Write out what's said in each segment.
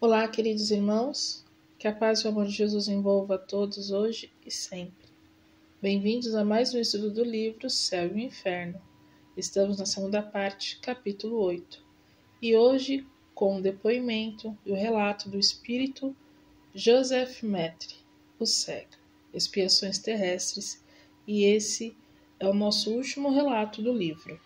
Olá, queridos irmãos, que a paz e o amor de Jesus envolva a todos hoje e sempre. Bem-vindos a mais um estudo do livro Céu e o Inferno. Estamos na segunda parte, capítulo 8, e hoje com o depoimento e o relato do espírito Joseph Maître, o cego, expiações terrestres, e esse é o nosso último relato do livro.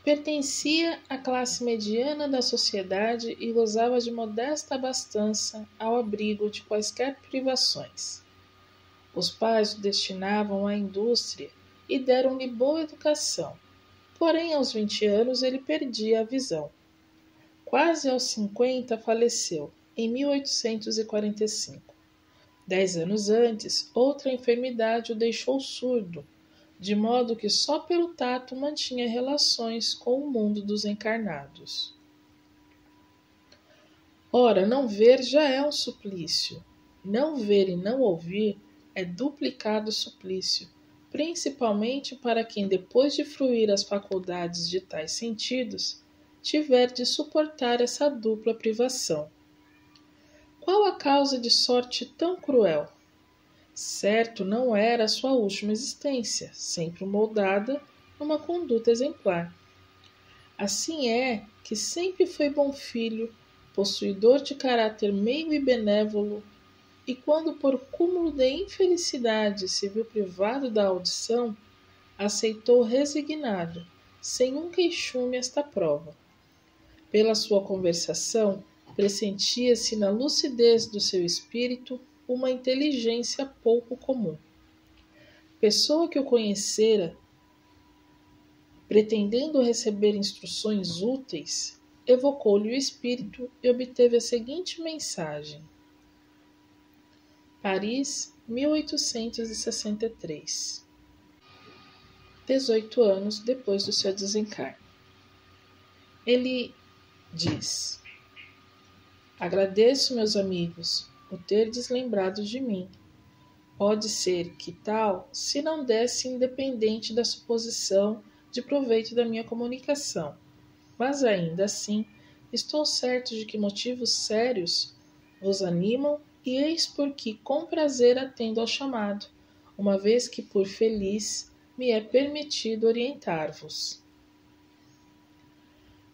Pertencia à classe mediana da sociedade e gozava de modesta abastança ao abrigo de quaisquer privações. Os pais o destinavam à indústria e deram-lhe boa educação, porém aos 20 anos ele perdia a visão. Quase aos 50 faleceu, em 1845. 10 anos antes, outra enfermidade o deixou surdo, de modo que só pelo tato mantinha relações com o mundo dos encarnados. Ora, não ver já é um suplício. Não ver e não ouvir é duplicado suplício, principalmente para quem, depois de fruir as faculdades de tais sentidos, tiver de suportar essa dupla privação. Qual a causa de sorte tão cruel? Certo não era a sua última existência, sempre moldada numa conduta exemplar. Assim é que sempre foi bom filho, possuidor de caráter meigo e benévolo, e quando por cúmulo de infelicidade se viu privado da audição, aceitou resignado, sem um queixume esta prova. Pela sua conversação, pressentia-se na lucidez do seu espírito uma inteligência pouco comum. Pessoa que o conhecera, pretendendo receber instruções úteis, evocou-lhe o espírito e obteve a seguinte mensagem. Paris, 1863. 18 anos depois do seu desencarne. Ele diz: agradeço, meus amigos, o terdes lembrado de mim. Pode ser que tal se não desse independente da suposição de proveito da minha comunicação, mas ainda assim estou certo de que motivos sérios vos animam e eis por que com prazer atendo ao chamado, uma vez que por feliz me é permitido orientar-vos.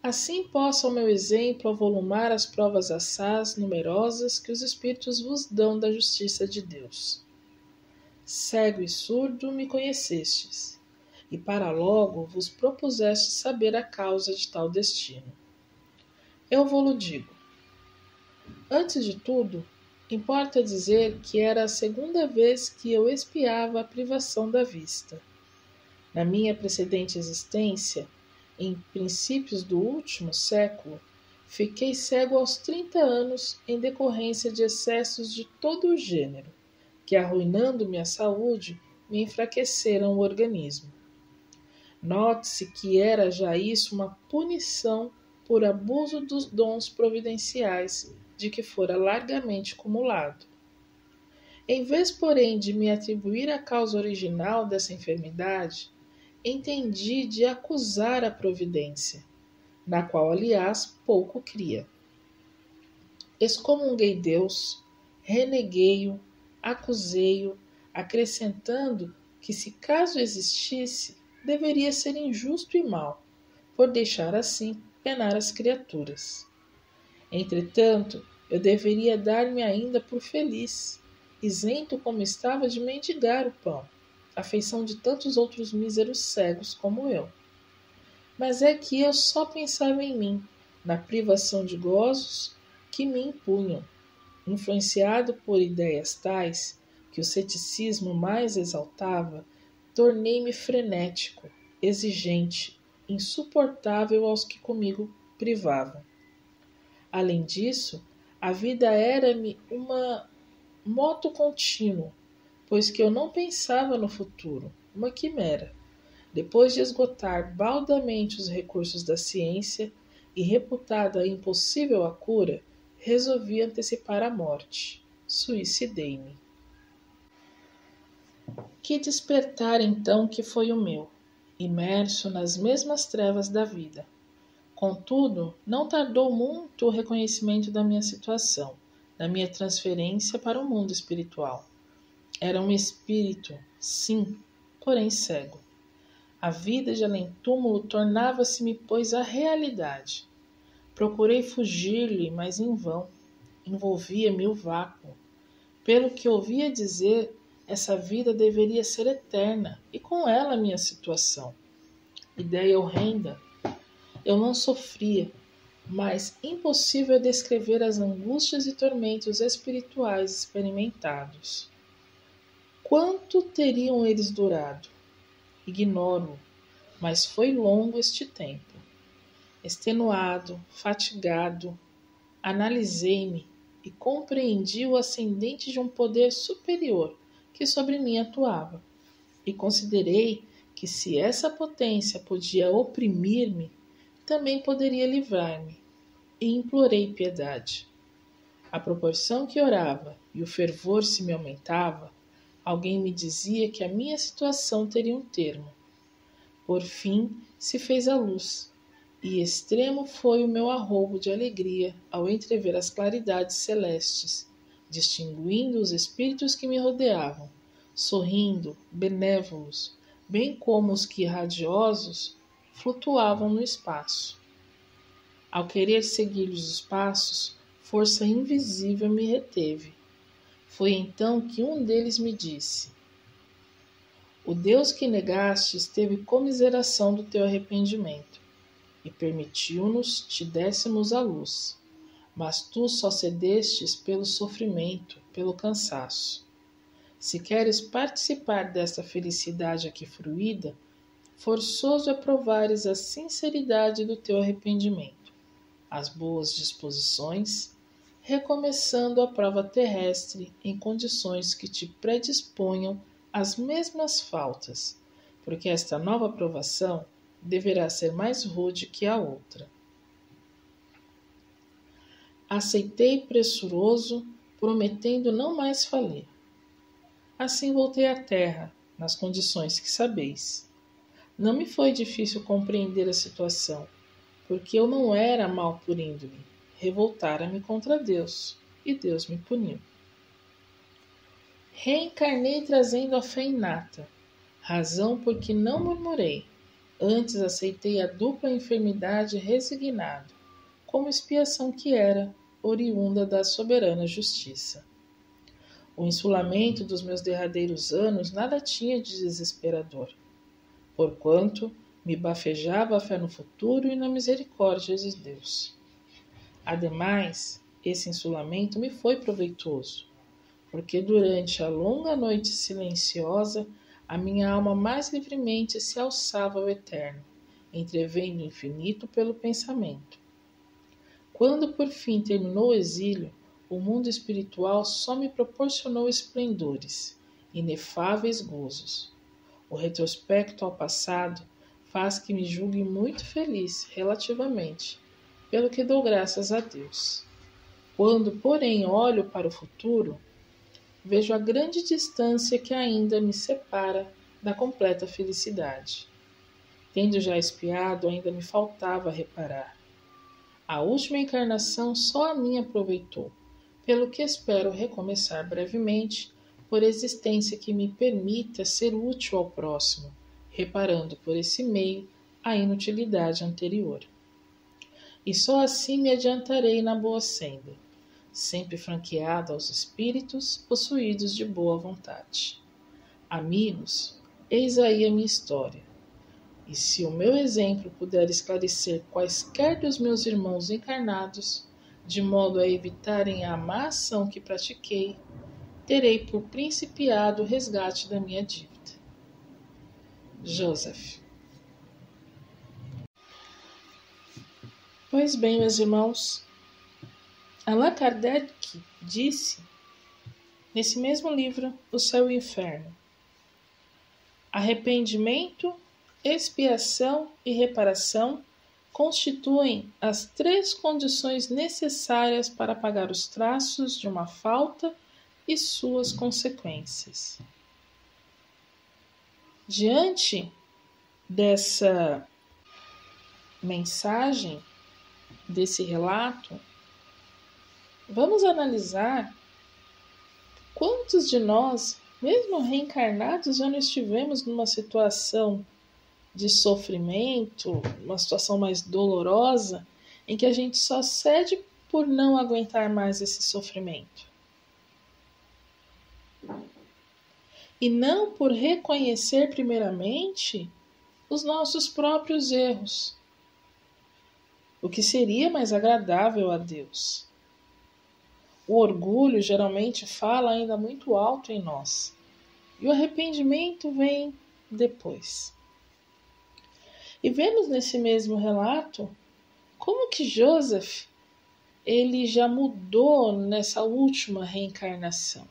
Assim possa o meu exemplo avolumar as provas assaz numerosas que os Espíritos vos dão da justiça de Deus. Cego e surdo me conhecestes, e para logo vos propusestes saber a causa de tal destino. Eu vou-lo digo. Antes de tudo, importa dizer que era a segunda vez que eu expiava a privação da vista. Na minha precedente existência, em princípios do último século, fiquei cego aos 30 anos em decorrência de excessos de todo o gênero, que, arruinando-me a saúde, me enfraqueceram o organismo. Note-se que era já isso uma punição por abuso dos dons providenciais de que fora largamente cumulado. Em vez, porém, de me atribuir a causa original dessa enfermidade, entendi de acusar a providência, na qual, aliás, pouco cria. Excomunguei Deus, reneguei-o, acusei-o, acrescentando que, se caso existisse, deveria ser injusto e mau, por deixar assim penar as criaturas. Entretanto, eu deveria dar-me ainda por feliz, isento como estava de mendigar o pão, a feição de tantos outros míseros cegos como eu. Mas é que eu só pensava em mim, na privação de gozos que me impunham. Influenciado por ideias tais que o ceticismo mais exaltava, tornei-me frenético, exigente, insuportável aos que comigo privavam. Além disso, a vida era-me uma moto contínuo, pois que eu não pensava no futuro, uma quimera. Depois de esgotar baldamente os recursos da ciência e reputada impossível a cura, resolvi antecipar a morte. Suicidei-me. Que despertar então que foi o meu, imerso nas mesmas trevas da vida. Contudo, não tardou muito o reconhecimento da minha situação, da minha transferência para o mundo espiritual. Era um espírito, sim, porém cego. A vida de além-túmulo tornava-se-me, pois, a realidade. Procurei fugir-lhe, mas em vão. Envolvia-me o vácuo. Pelo que ouvia dizer, essa vida deveria ser eterna, e com ela a minha situação. Ideia horrenda. Eu não sofria, mas impossível é descrever as angústias e tormentos espirituais experimentados. Quanto teriam eles durado? Ignoro, mas foi longo este tempo. Extenuado, fatigado, analisei-me e compreendi o ascendente de um poder superior que sobre mim atuava, e considerei que se essa potência podia oprimir-me, também poderia livrar-me, e implorei piedade. À proporção que orava e o fervor se me aumentava, alguém me dizia que a minha situação teria um termo. Por fim se fez a luz, e extremo foi o meu arroubo de alegria ao entrever as claridades celestes, distinguindo os espíritos que me rodeavam, sorrindo, benévolos, bem como os que, radiosos, flutuavam no espaço. Ao querer seguir-lhes os passos, força invisível me reteve. Foi então que um deles me disse: o Deus que negastes teve comiseração do teu arrependimento e permitiu-nos te dessemos a luz, mas tu só cedestes pelo sofrimento, pelo cansaço. Se queres participar desta felicidade aqui fruída, forçoso é provares a sinceridade do teu arrependimento, as boas disposições, recomeçando a prova terrestre em condições que te predisponham às mesmas faltas, porque esta nova provação deverá ser mais rude que a outra. Aceitei pressuroso, prometendo não mais falir. Assim voltei à terra, nas condições que sabeis. Não me foi difícil compreender a situação, porque eu não era mal por índole, revoltara-me contra Deus, e Deus me puniu. Reencarnei trazendo a fé inata, razão por que não murmurei, antes aceitei a dupla enfermidade resignado, como expiação que era, oriunda da soberana justiça. O insulamento dos meus derradeiros anos nada tinha de desesperador, porquanto me bafejava a fé no futuro e na misericórdia de Deus. Ademais, esse insulamento me foi proveitoso, porque durante a longa noite silenciosa a minha alma mais livremente se alçava ao eterno, entrevendo o infinito pelo pensamento. Quando por fim terminou o exílio, o mundo espiritual só me proporcionou esplendores, inefáveis gozos. O retrospecto ao passado faz que me julgue muito feliz relativamente, pelo que dou graças a Deus. Quando, porém, olho para o futuro, vejo a grande distância que ainda me separa da completa felicidade. Tendo já expiado, ainda me faltava reparar. A última encarnação só a mim aproveitou, pelo que espero recomeçar brevemente, por existência que me permita ser útil ao próximo, reparando por esse meio a inutilidade anterior. E só assim me adiantarei na boa senda, sempre franqueado aos espíritos possuídos de boa vontade. Amigos, eis aí a minha história. E se o meu exemplo puder esclarecer quaisquer dos meus irmãos encarnados, de modo a evitarem a má ação que pratiquei, terei por principiado o resgate da minha dívida. Joseph. Pois bem, meus irmãos, Allan Kardec disse, nesse mesmo livro, O Céu e o Inferno: arrependimento, expiação e reparação constituem as 3 condições necessárias para pagar os traços de uma falta e suas consequências. Diante dessa mensagem desse relato, vamos analisar quantos de nós, mesmo reencarnados, já não estivemos numa situação de sofrimento, uma situação mais dolorosa, em que a gente só cede por não aguentar mais esse sofrimento. E não por reconhecer primeiramente os nossos próprios erros, o que seria mais agradável a Deus. O orgulho geralmente fala ainda muito alto em nós, e o arrependimento vem depois. E vemos nesse mesmo relato como que Joseph ele já mudou nessa última reencarnação.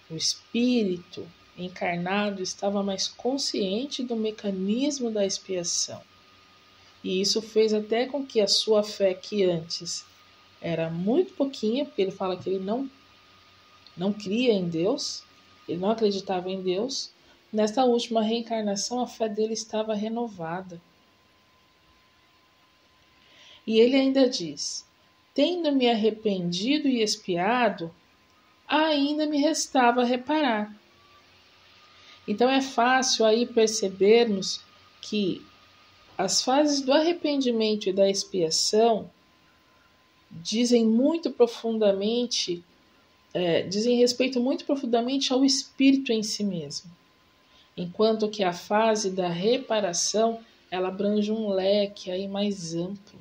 O espírito encarnado estava mais consciente do mecanismo da expiação. E isso fez até com que a sua fé, que antes era muito pouquinha, porque ele fala que ele não cria em Deus, ele não acreditava em Deus, nesta última reencarnação a fé dele estava renovada. E ele ainda diz: tendo me arrependido e expiado, ainda me restava reparar. Então é fácil aí percebermos que as fases do arrependimento e da expiação dizem respeito muito profundamente ao espírito em si mesmo. Enquanto que a fase da reparação, ela abrange um leque aí mais amplo,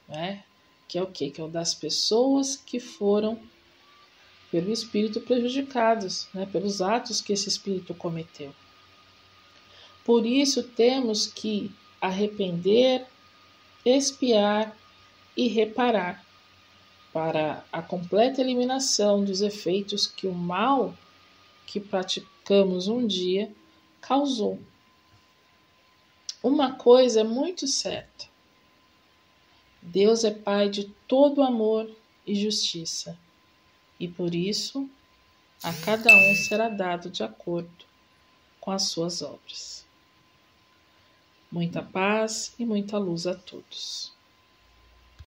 né? Que é o quê? Que é o das pessoas que foram pelo espírito prejudicados, né? Pelos atos que esse espírito cometeu. Por isso temos que arrepender, expiar e reparar, para a completa eliminação dos efeitos que o mal que praticamos um dia causou. Uma coisa é muito certa: Deus é Pai de todo amor e justiça, e por isso a cada um será dado de acordo com as suas obras. Muita paz e muita luz a todos.